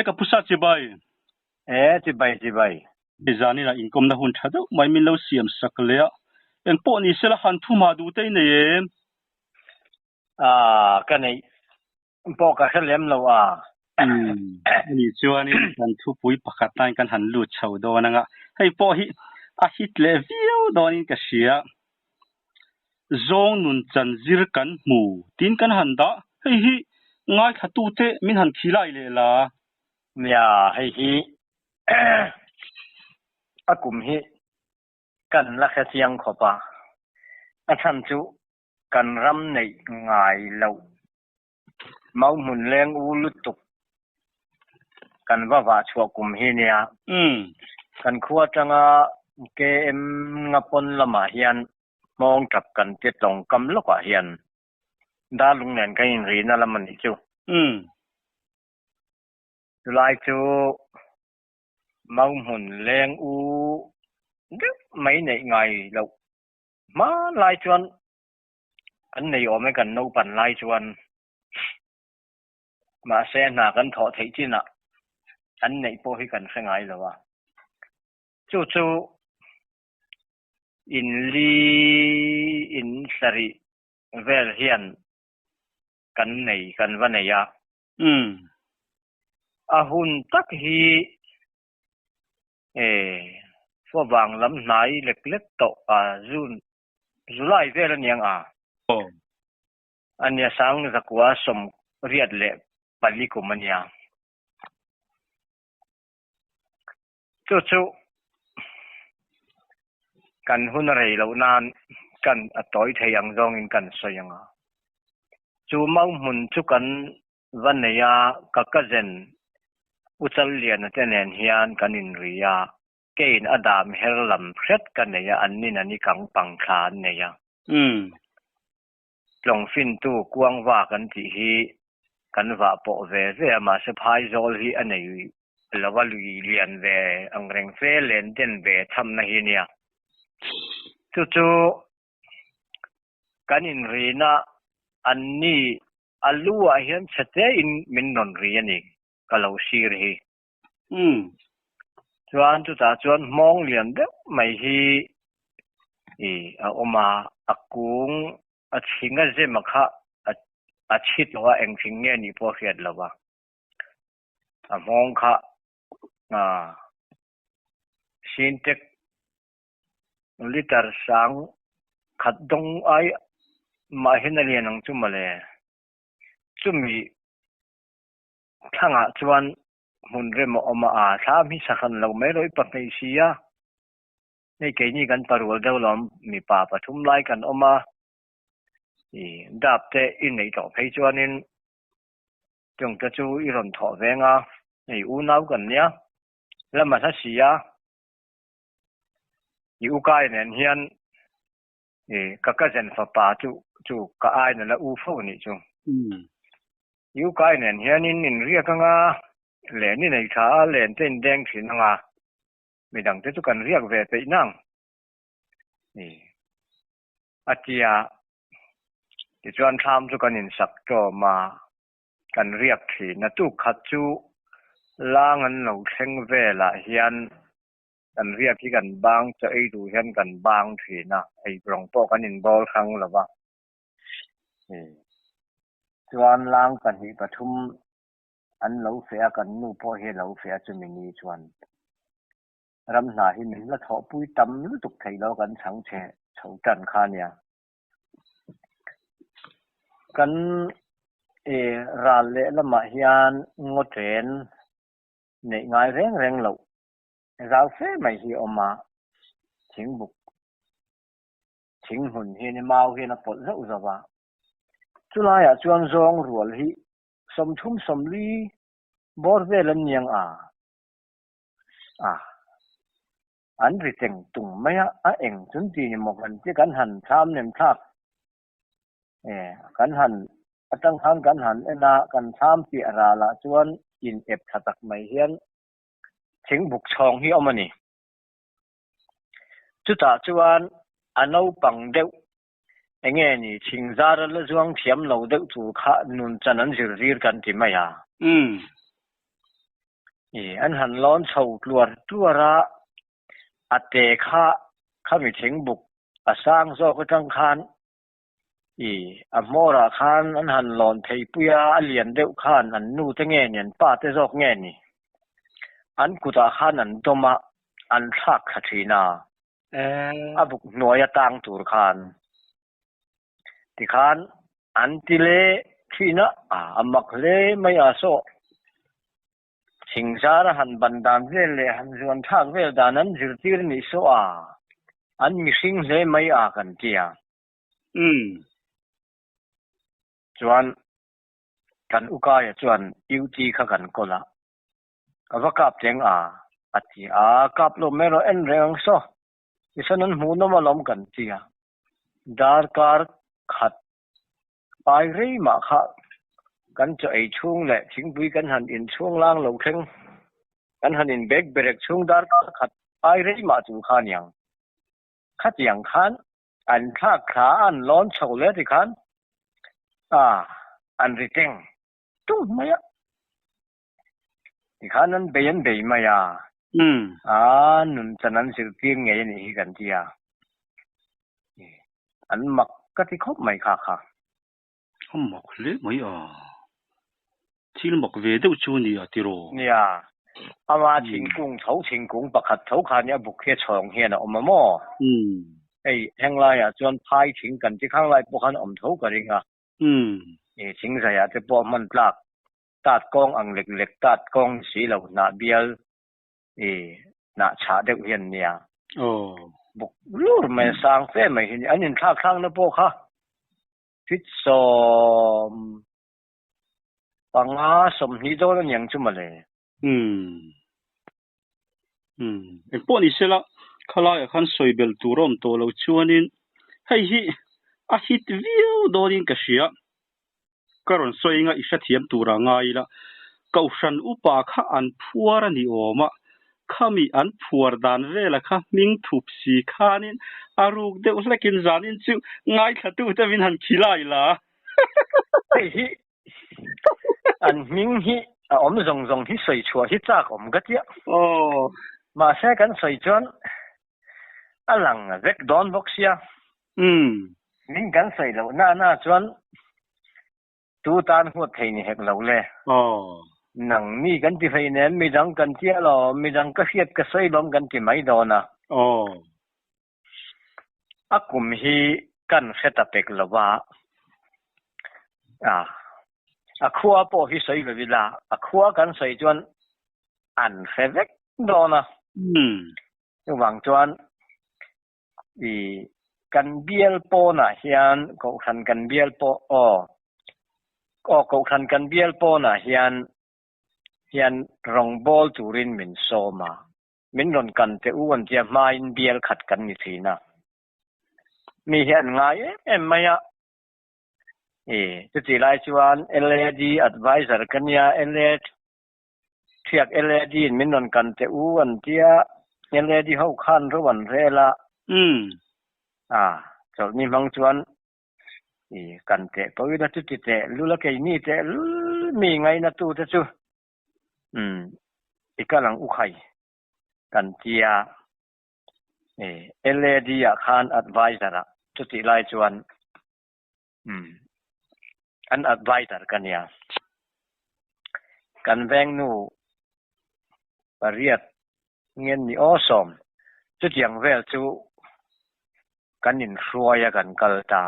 ka pusa chibai chibai bizani la inkom na hun thado mai min lo siam saklea eng po ni sela han thu ma du te ne ka nei po ka khlem lo ni chuani kan thu pui pakhat tan kan han lu chho do nanga hei po hi a hit le view donin ka sia zong nun chan zir kan mu tin kan han da hei hi ngai khatu te min han khilai le la ya hei hi akum hi kan la kha siang khopa a tham chu kan ram nei ngai lo mau mun leng u lutuk kan wa chua kum hi nia kan khuwa tanga KM ngapon lama hian mong tap kan te tong kam lokwa hian da lung nen kan in ri na laman ni chu lai chu mau mun leng u mấy nei ngai lo ma lai chuan an nei o me kan no pan lai chuan ma se na kan tho thei china an nei po hi kan khangai lawa chu in li in sari vel hian kan nei kan va nei ya a hun tak hi fo wang lam nai lek to jun July vel niang ania sang zakwa som riat le pali ko mania chu kan hun rei lo nan kan atoi theyang jong in kan soyanga chu mau mun chu kan vanaya kakazen uchal lian te nen hian kan in ria kein adam herlam phet kan ya annin ani kang pangkhan ne ya long fin tu kuang wa kan ti hi kan wa po ve ma se phai zol hi anei lawalui lian ve angreng fe len den ve tham na hi nia chu kan in rina anni alua hian chate in min non ri ani kalau sir hi chuan chu ta chuan mong lian de mai hi a oma akung a thinga je makha a chit wa eng thing nge ni po hiat lawa a mong kha sintek liter sang khat dong ai ma hin alian ang chumale chumi thanga chuan mun re mo oma tha mi sakhan lo me roi pa nei sia nei ke ni kan parul deulam mi pa pathum lai kan oma dap te in nei to phei chuanin chung ta chu i ron tho venga nei u nau kan nia lama sa sia i u kai nen hian ka zen fa pa chu ka ai na la u fo ni chu i u kai nen hian in ria ka nga le ni nei tha len ten deng thin nga mi dang te chu kan riak ve pe nang atia ti chuan tham chu kan in sak to ma kan riak thi na tu khat chu lang an lo thleng ve la hian kan riak ki kan bang cha ei du hian kan bang thi na ei brong po kan in bol khang lawa chuan lang kan hi pathum an lo fe kan nu po he lo fe chu mi ni chuan ram na hi min la tho pui tam lu tuk thei lo kan chang che chho tan kha nia kan ra le lama hian ngoten nei ngai reng lo rau fe mai hi oma thingbuk thing hun hi ni mau hi na pot zau zawa chulai a chuan zong rual hi som thum som li bor velan niang an ri teng tung maya a eng chun ti ni mo kan ti kan han tham nem thak kan han atang han kan han ena kan tham pi ara la chuan in ep thatak mai hian thingbuk chhong hi omani chuta chuan ano pang deuh enge ni thingzar la zuang thiam lo deuh chu kha nun chanan zir kan ti maya อันหันร้อนเฉาตลัวตัวระอัตเตคะข้ามีถึงบุกสร้างโซกจังคานอโมราคานอันหันร้อนไทปุยาเลียนเดวคานอันนูตะแง่เนี่ยป้าเตซอกแง่นี่อันกุตาคานันตมาอันทักขทีนาบุกหน่วยตังตูรคานติคานอันติเลทีนะอมักเลไม่อาโซสิงสารหันบันดาลเวลหันจวนทักเวลดานั้นจิรติรนิโซอันมีสิงเลไม่อากันเตียจวนกันอุกายจวนอิวตีขกันก็ละก็ว่ากับเจงอติกับลมเมโรเอ็นเรงโซอิสนันหูนมาลมกันเตียดาร์การขัดไปเรีมาค่ะกันจะไอช่วงแหละทิ้งบุยกันหันอินช่วงล่างลงเข่งกันหันอินเบรกช่วงดาร์การขัดไปเรีมาจูขานยังขัดยังขานอันท่าขาอันร้อนเฉาเลยที่ขานอันริเต็งตุ้มายะที่ขานนั้นเบียนเบียมายานุนจะนั้นสิเพียงไงนี่กันที่อันมักก็ที่คบไม่ค่ะมักเลยไม่ที่มักเวดชูนี่ติโรเนี่ยมาชิงกุ้งเฉาชิงกุ้งประคัดเฉาคานเนี่ยบุกเฮียช่องเฮียนะอมมอแห่งไรจนพายชิงกันที่ข้างไรพวกเขาอมเฉากันเองชิงใส่จะปอมันปลากตัดกองอังเล็กๆตัดกองสีเหล่าหน้าเบียลหน้าชาเด็กเฮียนเนี่ยบุกลูดไม่สร้างเฟ้ไม่เห็นอันนี้ท่าข้างนะพวกเขาพิษสมปังสมนิโดนั่นยังจุมาเลยพวกนี้เสละข้าลายขันสวยเบลตูรอมโตเราชวนินให้ฮิตวิวโดนินกษีกรณสวยงาอิสเทียมตูระง่ายละเกาชันอุปาข้าอันพัวรันิโอมาข้ามีอันพัวดานเวละข้ามิงทุบสีข้านินอารูกเดอุสเลกินจานินจิวง่ายขัดตัวจะวินหันขี้ไล่ละอันมิงฮิอมจงที่สวยชัวที่จากอมก็เจ้ามาแท้กันสวยจนอลังเวกดอนบ็อกเซียมิงกันสวยแล้วหน้าจนตูตานหัวไทยนี่เฮกเราเลยหนังมีกันที่ไฟเนี่ยมีดังกันเจ้าหรอมีดังก็เสียดก็สวยล้มกันที่ไม่โดนนะกุมฮีกันเสตเป็กละว่าขัวโปฮิสวยเลยวิลาขัวกันสวยจนอันเฟเวกโดนนะหวังจวนกันเบียลโปนะเฮียนก็คันกันเบียลโปก็คันกันเบียลโปนะเฮียนรองบอลตูรินมินโซมามินรอนกันแต่อ้วนเจียมาอินเบียลขัดกันนี่ทีนะมีเฮียนง่ายไม่จะจีไลชวนLAD advisor กันยาLAD เทียก LAD มินรอนกันแต่อ้วนเจียLAD เฮาคันระวันเรละจบนี่มังชวนกันแต่ปวินาตุติแต่รู้ละแกนี่แต่มีไงนะตูตะจูอีกกำลังอุไข่กันเจียLAD คัน advisor จุติไลชวนอัน advisor กันเนี่ยกันแวงนูปะเรียดเงินนี่ออสมจุดอย่างเวลจูกันนินชัวยกันกัลตา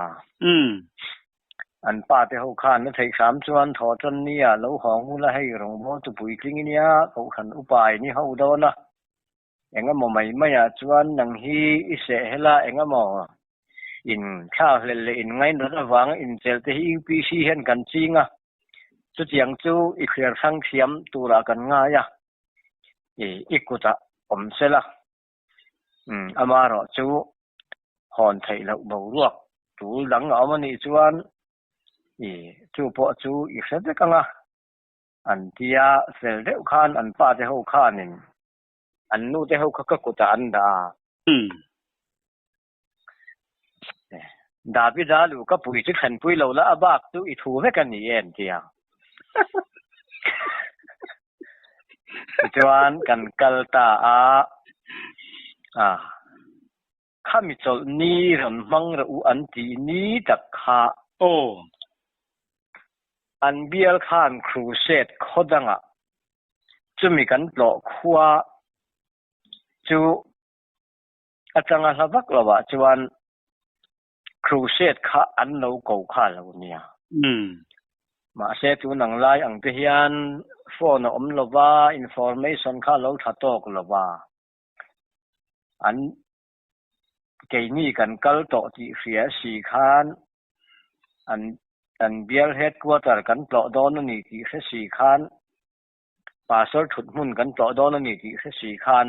อันป้าเตเฮาคานนั้นไทย3จวนถอจนเนี่ยแล้วหองละให้รองบ่ตุปุยกลิ้งเนี่ยเขาคันอุปายนี่เฮาโดนนะเอ็งก็ไม่จวนนังฮีอิเสเฮละเอ็งก็อินข้าวเลอินไงนระวังอินเจลเตฮีพีซีเห็นกันจริงจุดอย่างจูอีกเรื่องสังเทียมตัวละกันง่ายอีกกุตะผมเสละอามารอจูหอนไทยแล้วบ่รวกตูหลังเอามันนี่จวนจูปอจูอีกเสด็จกันอันที่เสลเดคานอันป้าเตเฮาคานนี่อันนู้เตเฮาก็กุตะอันดาดาบิดาลูกก็ปุยจิขันปุยเราละบักตูอีทูเวกันนี่เอ็นเตีย จวนกันกัลตาข้ามิจลนี้รำมังระอุอันตีนี้ตักขาโอ้อันเบียลขานครูเซตโคดังจะมีกันปลอกขวาจูอาจารย์สบักละว่าจวนครูเซตขาอันเราเก่าขาแล้วเนี่ยมาเซตูนังไลอังเทียนโฟนอมละว่าอินฟอร์เมชันขาเราถัดตอกละว่าอันเกนี่กันกัลโตที่เสียสีคานอันเบียลเฮดกัวตากันปลอดอนนี่ที่เสียสีคานปาสอถุดมุนกันปลอดอนนี่ที่เสียสีคาน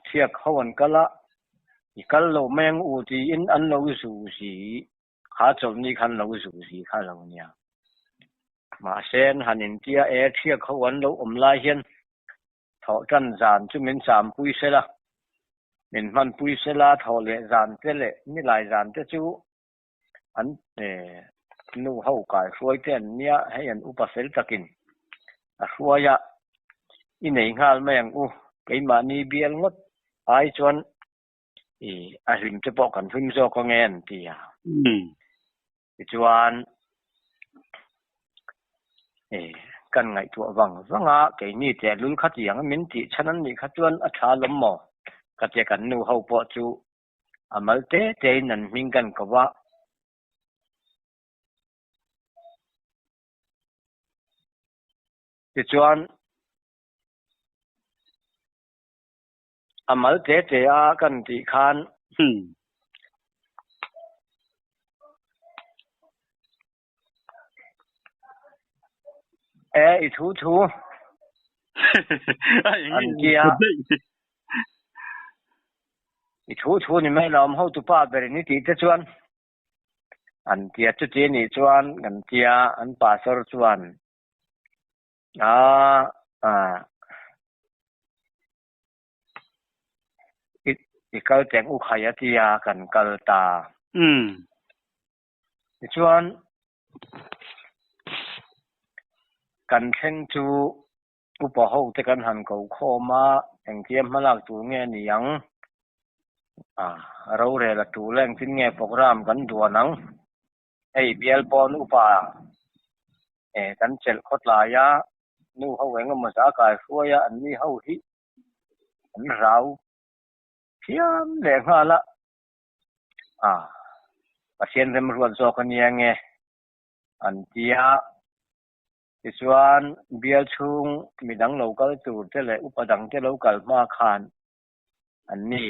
เทียกเขาวันกะละอีกัลโลแมงอูตีอินอันเราสูสีขาจมนี่คันเราสูสีข้าเราเนี่ยมาเซนหันินเตียเทียกเขาวันเราอมลายเฮียนถอจันจานจุมิน3ปุยเสละมินมันปุยเสละถอเลจานเตเลนี่หลายจานเตจูอันนูเฮากายช่วยเต้นเนี่ยให้อันอุปเสลตะกินช่วยอินเองหาลแมงอูไกมานีเบียลงดไอจวนหิมจะบอกกันพึ่งโซก็แงนตีจวนกันไงตัววังไกนี่แต่ลุนคัดอย่างมินติฉะนั้นนี่คัดจวนอัชาลมหมอกัดกันนูเฮาปอจูมัลเตเจนันมิงกันกว่าจวนมัลเตเจกันติคานอีทูอันเกียอีทูนี่ไม่ลอมเฮาตุป้าเบรนี่ติเตจวนอันเกียจุเจนี่จวนกันเกียอันปาสรจวนอีกแจงอุขายติยากันกัลตาจวนกันเช่นจูอุปโภคแต่กันหันเขาโคมาแห่งเทียมมาลากตูเงี้ยนี่ยังเราเรละตูแรงทิ้งเงี้ยโปรแกรมกันตัวนังเบียลปอนอุปากันเจลขดลายานูเขาเวงมาสากายฟัวยอันนี้เขาฮิอันเราเพียมแหลงมาละประเทศเริ่มรวนโซกันยังไงอันที่ส่วนเบียลชุงมีดังโลกัลตูเทเลอุปดังเทโลกัลมาคานอันนี้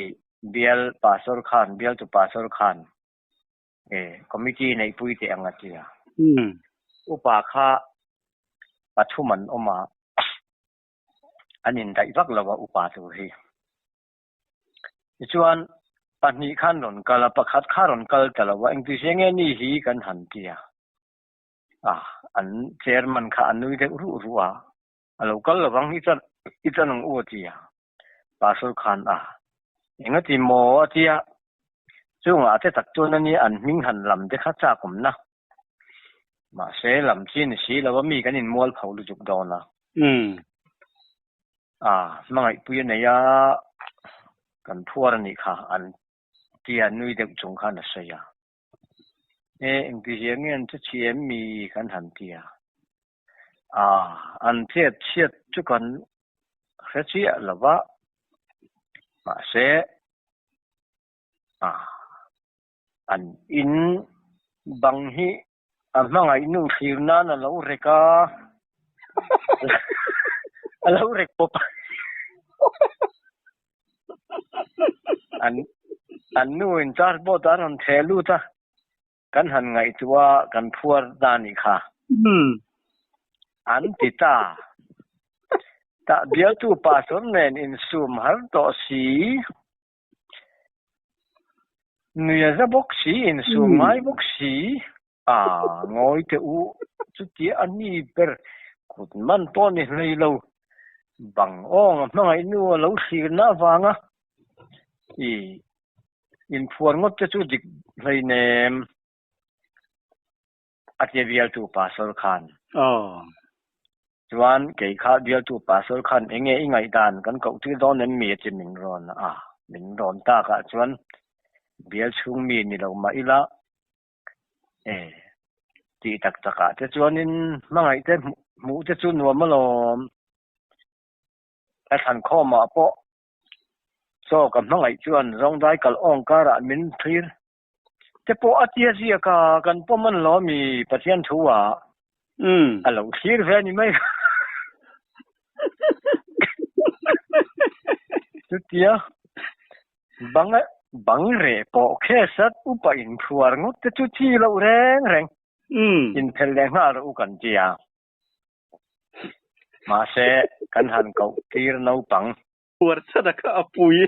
เบียลปาสอร์คานเบียลตุปาสอร์คานคอมมิตี้ในปุยเตอังกัตยาอุปาคาปัทุมันออกมาอันนี้ได้วักละว่าอุปาตัวฮีส่วนปัจจุบันหล่นกัลปะคัดข้าหล่นกัลแต่ละว่าอังกฤษยังไงนี่ฮีกันหันเตียอันเชอร์มันข้าอันนู้นได้รู้ว่าเรากัลละวังอีจันงอวดเตียปาสอร์คานอย่างที่โมเตียซึ่งอาจจะตัดตัวนั้นนี่อันมิ่งหันลำได้ข้าจากผมนะมาเสลำจีนสีแล้วว่ามีกันอินมัวเผาลุจุกดอนละมั่งไอ้ปุยเนี่ยกันทั่วนี่ค่ะอันที่อันนู้นเด็กจงขันเสียอันที่ยังเงี้ยจะเชี่ยมีกันหันเตียอันเทียบจุกันเสียแล้วว่ามาเสอันอินบางฮีมั่งไอ้นุ่งขีรนั่นเราเรียกเราเรียกปุ๊บอันนู้นจาร์บดารันเทลูตากันหันไงตัวกันพัวดานิค่ะอันติตาเบียตูปาสอนเนนอินซูมฮัลโตสีนุยจะบอกสีอินซูมไม่บอกสีงอยเตอูจุดที่อันนี้เปิดขุดมันต้นนี่เลยเราบังมั่งไอ้นู้เราสีน่าฟังอินฟัวงดจะจุดเลยเนมอาจจะเบียตูปาสอร์คาน chuan kei kha dia tu pasal khan enge ingai dan kan ko tu don nem mi chi min ron min ron ta ka chuan bia chung mi ni lo ma ila ti tak taka te chuan in mangai te mu te chu nuam ma lom ta than kho ma po so ka mangai chuan rong dai kal ong kara min thir te po atia sia ka kan po man lo mi pathian thuwa alo thir ve ni mai tu tia bang re po khe sat upa in thuar ngut te chu chi lo reng in phel le nga ro kan tia ma se kan han ko tir no pang thuar sadaka apui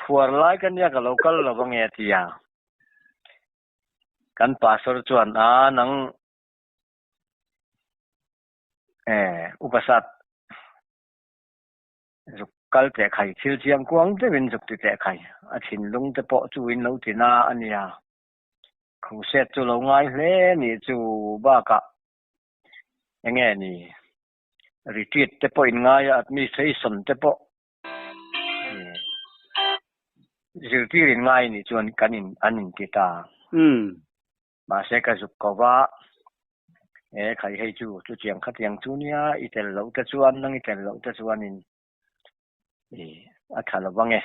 thuar lai kan ya ka local lo bang e tia kan pasor chuan nang upasat kal te khai thil chiang kuang te win juk te khai a thin lung te po chu in lo tina ania khu set chu lo ngai hle ni chu ba ka enge ni retreat te po in ngai administration te po zirtir in ngai ni chuan kanin anin kita ma se ka juk ko ba khai hei chu chiang khat yang chu nia itel lo te chuan nang itel lo te chuan in athala wange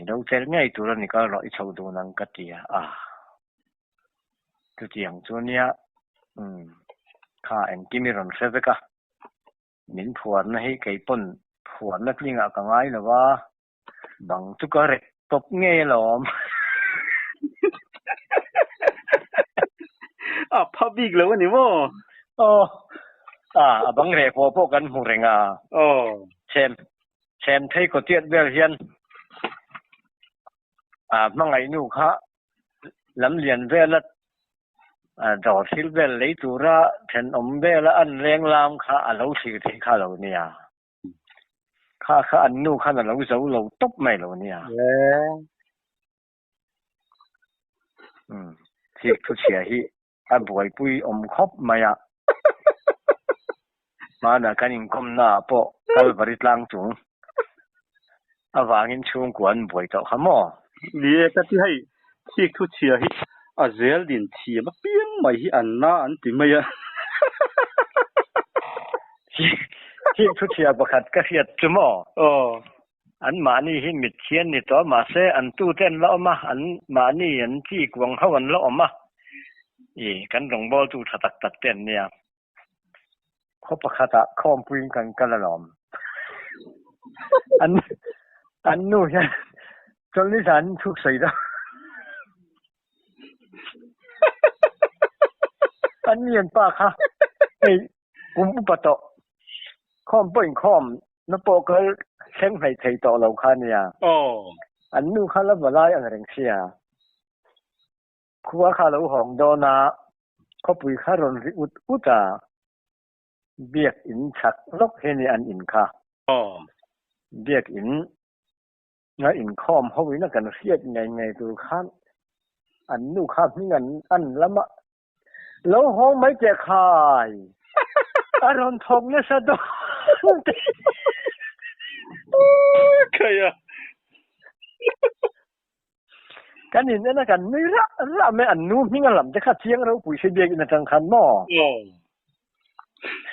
do tel ngai tu ran ni ka ro I chho do nang ka tia tu chiang chu nia kha en kimiron seveka min phuan na hi kei pon phuan na klinga ka ngai lawa bang tu ka re top nge lom public lo ni mo bang re po kan hu renga chem thei ko tiat bel hian mangai nu kha lam lian vela do thil vel lei tura then om vela an leng lam kha alo thir thei kha lo nia kha an nu kha na lo zo lo top mai lo nia thi thu chia hi a boi pui om khop maya mana kanin kom na po kalvarit lang chung awangin chung kuan boi to khamo lie ka ti hai thik thu chia hi a zel din thi ma pian mai hi an na an ti mai thik thu chia bakhat ka hiat chumo an mani hi mit chian ni to ma se an tu ten lo ma an mani an chi kwang hawan lo ma kan rong bol tu thatak tak ten nia khopakata khom puin kan kalalom an nu ya chol ni san thuk sei da an yen pa kha ei kum upato khom poin khom no po ka seng hai thei to lo kha nia an nu kha la balai an reng sia khuwa kha lo hong do na khopui kha ron ri uta biak in chak lok heni an in kha biak in nga in khom howi na kan riat ngai tu khan an nu kha mingan an lama lo hong mai che khai aron thok na sa do kaya kanin na kan ni ra me an nu minga lam te kha chiang ro pui se biak in tang khan mo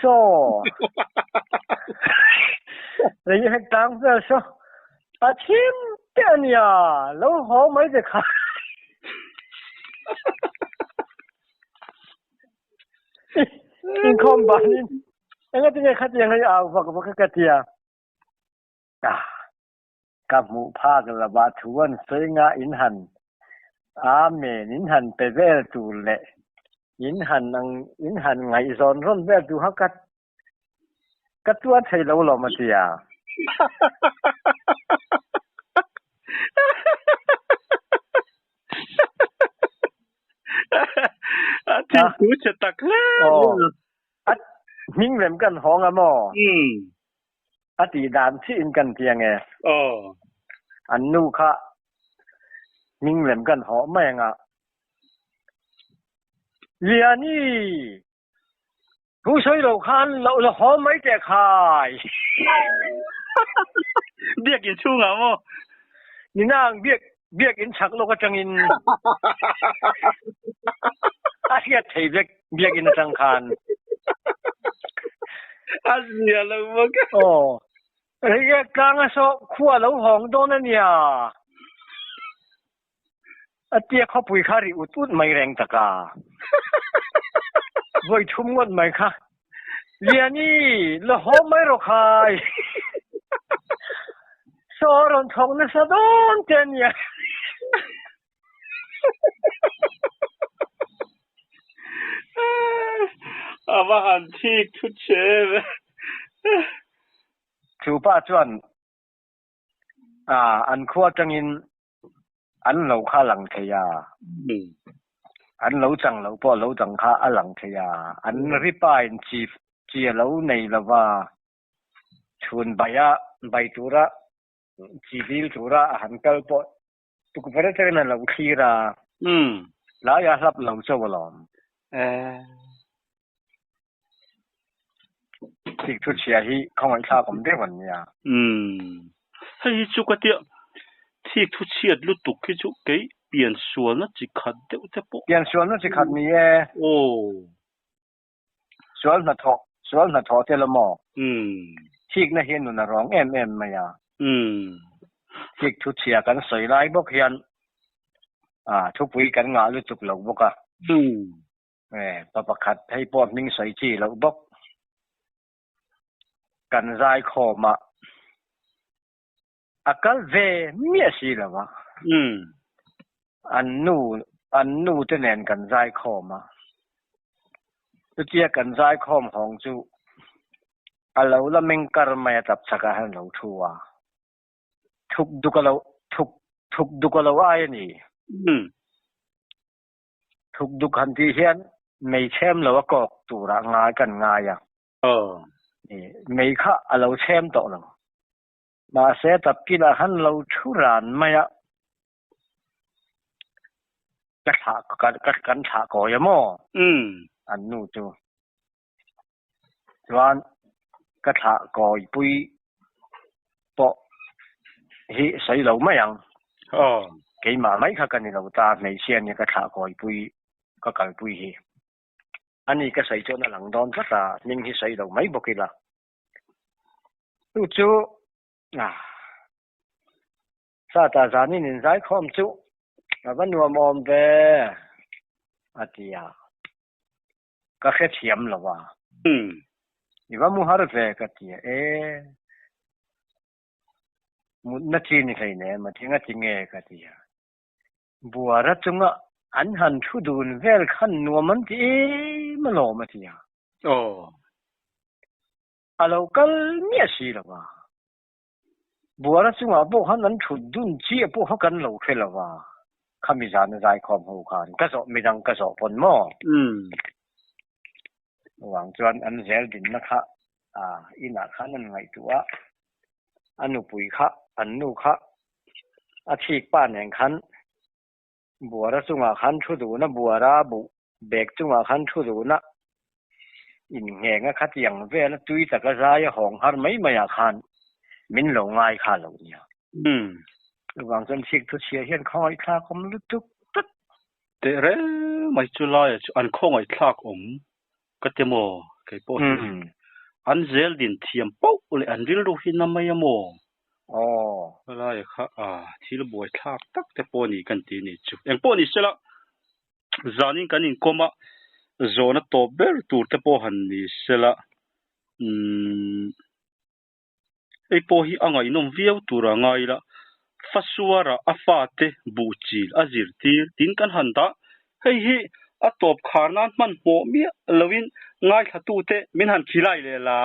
so rồi như hết tăng giờ so chim tên ya lâu hổ mấy giờ khá in không bán in anh ấy tiếng khát tiếng hay và cái tia cặp mũ pha cái là bà thuần xây ngã in hành mẹ in hành về về tù lệ in hành ngày giòn rôn về tù hắc cắt tua thầy lâu lò mà tia thì cú sẽ tắc mình làmกันห้องอ่ะมอตีดานที่อินกันเพียงไงอันนู้ค่ะmình làmกันหอแม่งอ่ะเรียนี่ ผู้ช่วยเราคันเราหอมไม่แต่ขายเบียกกินชูงอ่ะโมนี่นางเบียกอินชักโลกจังอินอาเซียไทยเบียกอินจังคันอาเซียแล้วบ่กะโอ้เฮ้ยกลางซอคั่วเราหองโดนเนี่ยอาเตียเขาปุยคาริอุตุไม่แรงตะกาไว้ทุ่มงดไหมคะเรียนี่ละหอมไม่รอคายสอรอนทองนะสะดอนเจนเนี่ยว่าหันที่ทุกเชฟชูป้าจวนอันครัวจังอินอันเหลาค่าหลังเทียอันเหลาจังเหลาป้อเหลาจังค่าอันหลังเทียอันริป้ายจีเหลาในละว่าชวนใบตุระจีวิลตุระหันกัลป้อตุกเปรตเรนันเหลาคีราลายารับเหลาเจ้าลอมที่ทุกเชียฮีเข้ามาท่าผมได้วันเนี่ยให้จุกเตียที่ทุกเชียลุตุกคือจุกเกยเปลี่ยนส่วนน่ะจิขัดเดเตปเปลี่ยนส่วนน่ะจิขัดนี่โอ้ส่วนน่ะทอเตละหมอที่น่ะเห็นน่ะร้องแอมมายาที่ทุกเชียกันสวยหลายบ่เฮียนทุกปุยกันงาลุตุกเหลาบ่กะประคัดให้ปอดนิ่งใส่จีเหลาบ่กันรายขอมาakal ve mie si la wa an nu te nen kan zai kho ma tu tia kan zai khom hong chu alo la meng kar ma tap chaka han lo thu wa thuk du ka lo ai ni thuk du kan ti hian mei chem lo wa kok tu ra nga kan nga yaนี่ไม่ค่ะเราเช่มต่อแล้วมาเสตับกินอาหารเราชุรานไม่อะกัดถากอยมออันนู้จูส่วนกัดถากอยปุยปอฮิใส่เราไม่ยังเกี่ยมาไม่ค่ะกันนี่เราตาในเชียนนี่กัดถากอยปุยก็กันปุยฮิอันนี้ก็ใส่จนหลังดอนก็ตานิ่งที่ใส่เราไม่บอกกิละตู้จูซาตาจานี่นินใจคอมจูวันนัวมอมเบอาทิยาก็แค่เทียมหรอวะนี่ว่ามูฮาร์เวกัติยามุนจีนี่ใครเนี่ยมาทิ้งจริงเอกัติยาบัวรัจุงะอันหันชุดูนเวลขันนัวมันที่มาหล่อมาทียาเราก็เมียสิละวะบัวรัจุงะพวกเขานั้นชุดุนจีพวกเขากันหล่อขึ้นละวะข้ามีจานใจความหูขันก็สอบไม่ดังก็สอบผลหม้อหวังจวนอันเซลดินนะคะอินาขันนั่นไงตัวอันนุปุยคะอันนุคะอาชีพป้านแห่งขันบัวรัจุงะขันชุดูนะบัวราบุเบกจุงะขันชุดูนะอินแหงคัดอย่างเวลตุยตะกะซายของหาไม่มาอยากขันมินหลงง่ายค่ะเหล่านี้ระหว่างจนชิกทุเชียเห็นข้ออีกคลากอมลุตุกตึ๊ดแต่เร่ไม่จุลายอันข้ออีกคลากอมก็จะโมไก่ป้อนอันเซลดินเทียมปุ๊เลยอันริลดูหินน้ำไม่ยโมอะไรค่ะที่เราบวยคลากตักแต่ป้อนี่กันตีนี่จุอย่างป้อนี่เสร็จละจานินกันนินก็มาโซนตัวเบลตูแต่ป้อหันนี่เสร็จละไอ้ป้อฮีอ่างไอ้น้องวิวตัวร่างไงละฟัสวาระอาฟาเตบูจิลอาซิร์ตีร์ดินกันหันตาเฮ้ยอัตบขานานมันโมมีลวินง่ายขัดตูเตมินหันขี้ไล่เลยล่ะ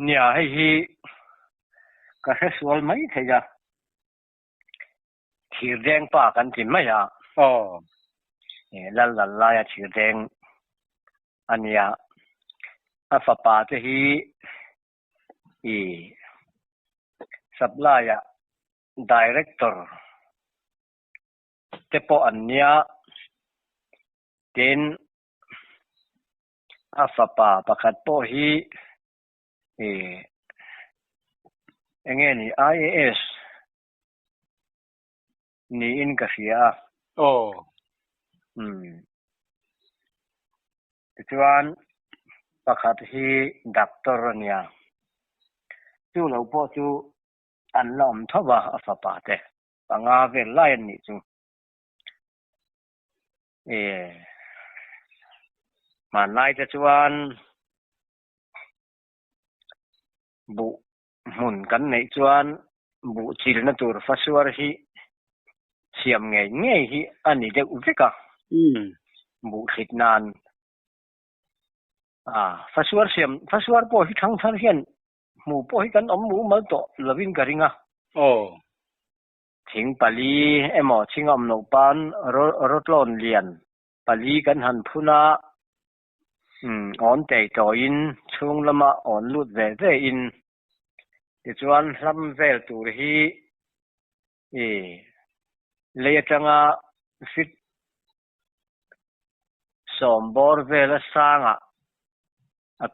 เนี่ยเฮ้ยก็แค่สวลไม่ใช่จ้ะขีดแดงป่ากันจินไม่อ่ะเนี่ยลายขีดแดงอันนี้อาฝาป่าจะฮีสับลายดีเรคเตอร์เทปอันนี้เป็น อาฟาปาประคัดโปฮีเงี้ยนี่ IAS นี่อินกะเสียโอ้จวนประคัดฮีดักตอร์เนี่ยจูเราพอจูอันล้อมทว่าอาฟาปาเตปังอาเวลไลน์นี่จูมันไล่จะจวนบุหมุนกันในจวนบุจิลนตูร์ฟัสวาร์ฮีเสียมไงฮีอันนี้เด็กอุเบกะบุขิดนานฟัสวาร์เสียมฟัสวาร์พอฮีทั้งทั้งเห็นหมู่พอฮีกันหมู่มาโตลวินกะริงะถิงปาลีหมอชิงอมโนปานรถลอนเลียนปาลีกันหันพุนาอ่อนใจจอินช่วงละมาอ่อนลุดเวอินดิจวนลำเวลตูรฮีเลียจังอาฟิตสมบอร์เวลสาง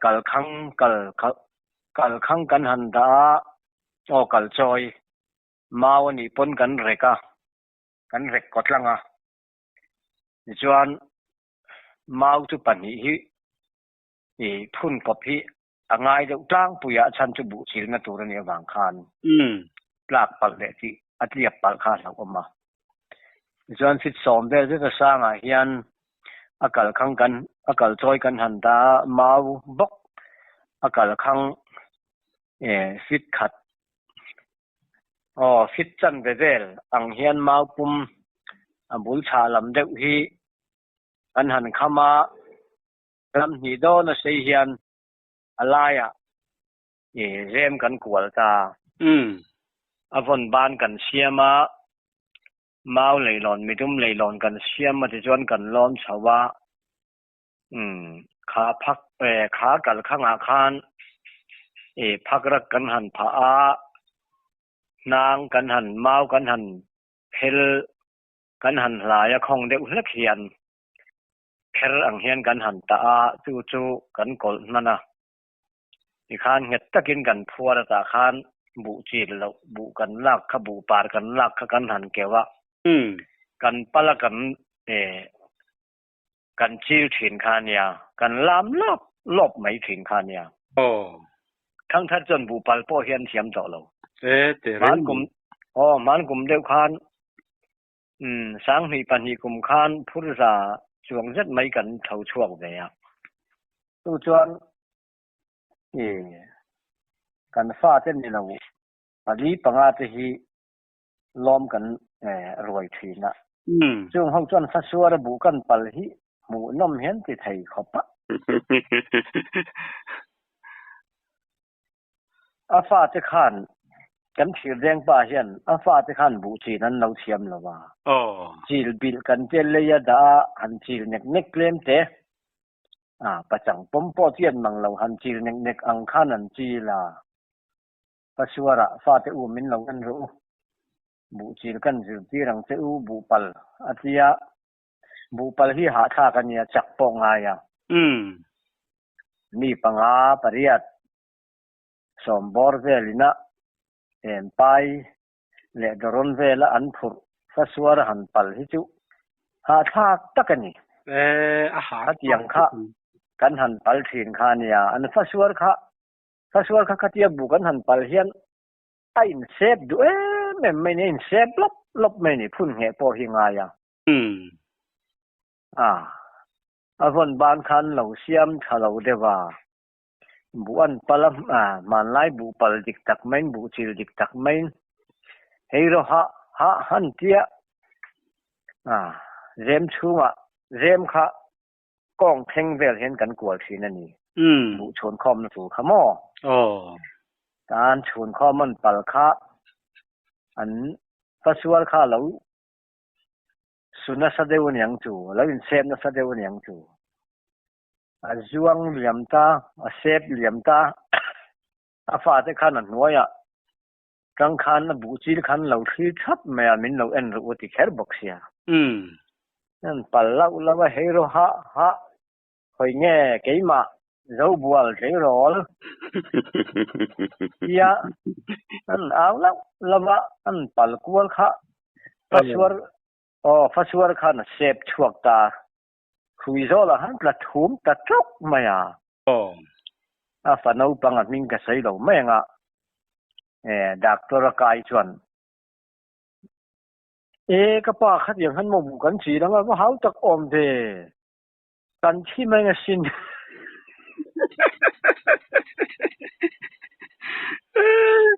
กัลคังกันหันดากัลจอยมาวันนี้ปนกันเรกกดลังดิจวนมาอุปันนี้พุ่นกบฮีง่ายจะจ้างปุยชันจุบุศิลนตูรเนี่ยบางคานปลากปักเดที่อัตเลียบปักคาเราออกมาจนฟิตสอมเดจะสร้างเฮียนกัลคังกันกัลจอยกันหันตามาบกกัลคังฟิตขัดฟิตจันเวลอังเฮียนมาปุ่มบุลชาลำเดฮีอันหันขามาลำหีโดนเสียเฮียนอะไรเริ่มกันกวลตาวันบ้านกันเสียมาเลยหลอนไม่ทุ่มเลยหลอนกันเสียมาที่จวนกันล้อมชาวะขาพักขากันข้างอาคารพักรักกันหันผานางกันหันเมากันหันเพลกันหันหลายของเด็กเล็กเฮียนแค่อังเฮียนกันหันตาจูกันกลนั่นนะอีคานเห็ดตะกินกันพัวตาคานบุจีนแล้วบุกันลักขบุปาดกันลักขกันหันแกว่ากันปะละกันกันจิ้วถิ่นคาเนียกันลามลบไม่ถิ่นคาเนียทั้งทัดจนบุปัลโปเฮียนเสียมต่อเรามันกลุ่มเดียวคานสังหีปันหีกลุ่มคานพุทธศาช่วงเจ็ดไม่กันเท่าช่วงเลยตู้จวนกันฟ้าเต้นนี่เราอันนี้ปังอาจจะล้อมกันรวยทีนะช่วงห้องจวนฟัสวรบุกันปัลหิหมู่น้ำเห็นที่ไทยเขาปะอาฟ้าจะขานกันถือแดงป่าเห็นอาฟ้าจะขานบุจีนั้นเราเทียมแล้วว่าจีลบิลกันเจเลยดาหันจีลเน็กเลมเตประจังปมปอเทียนมังเราหันจีลเน็กอังคานันจีลาปัสวระฟ้าจะอูมินเรากันรู้บุจีลกันจีลที่รังจะอูบุปัลอาทิยาบุปัลที่หาท่ากันเนี่ยจักปองายนี่ปังอาปริยัตสมบอร์เวลินะไปเลดรอนเวลอันพุรฟัสวรหันปัลฮิจุหาท่าตะกันนี่อาหารที่ยังข้ากันหันปัลถิ่นคาเนียอันฟัสวรข้าขัดเทียบบุกันหันปัลเฮียนไอ้อินเซฟดูไม่เนี่ยอินเซฟลบไม่เนี่ยพุ่นเหตุพอหิงายวันบ้านคันเหล่าเสียมถ้าเราเดว่าบุอันปัลมันไล่บุปัลดิกตักไม่บุจิลดิกตักไม่เฮโรหันเทียเริ่มชัวเริ่มข้ากองเพ่งเวลเห็นกันกวลทีนั่นนี่บุชนคอมสู่ขมอการชนคอมันปัลข้าอันปัสสาวะข้าเราสุนัขเดวนี่ยังจูแล้วอินเซมนัขเดวนี่ยังจูจวงเหลี่ยมตาเซฟเหลี่ยมตาฟ้าจะขันหัวยกลางคันบุจีขันเราที่ทับแม่มินเราเอ็นรู้ที่แค่บอกเสียนั่นปัลละอุลาว่าเฮโรฮะหอยแง่เกี่ยมา zo bual sei rol ya an awla lama an palkual kha faswar khan sep chuak ta khui zo la han pla thum ta chok maya a fanau panga ming ka sei lo menga doctor kai chuan ka pa khat yang han mo bu kan chi dang a hau tak om de kan chi mai nga sin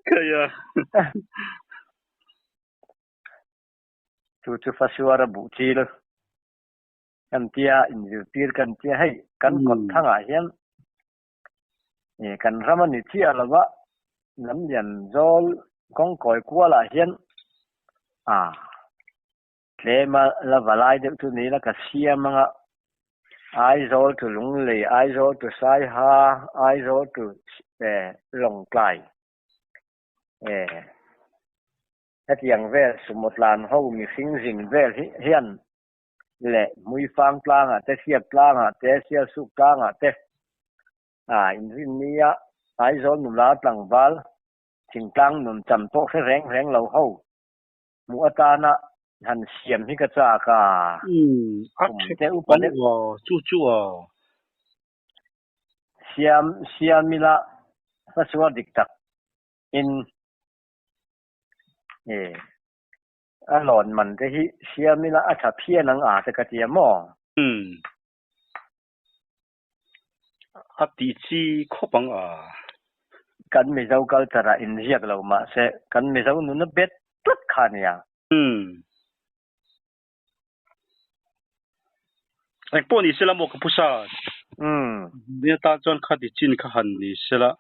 kaya tu faswara bu chi lo kan tia in ju tir kan tia hai kan kon thanga hian kan ramani chi alawa nam yan zol kong koi kwala hian tlema la valai de tu ni la ka siamanga ai zol tu lung le ai zol tu sai ha ai zol tu long klai het yang ve sumot lan ho mi sing jin ve hian le mui fang tlang te siap tlang te sia su tlang te in rin nia ai zol nu la tlang bal ching tlang nun cham to fe reng lo ho mu atana han siam hi ka cha ka te upan wo chu siam mila faswa diktak in alon man te hi siam mila atha phian ang te ka tia mo ati chi khopang kan me zau kal tara in ziak lo ma se kan me zau nu na bet tut khania ai poni sela mo ka pusa ne ta chon khati chin kha han ni sela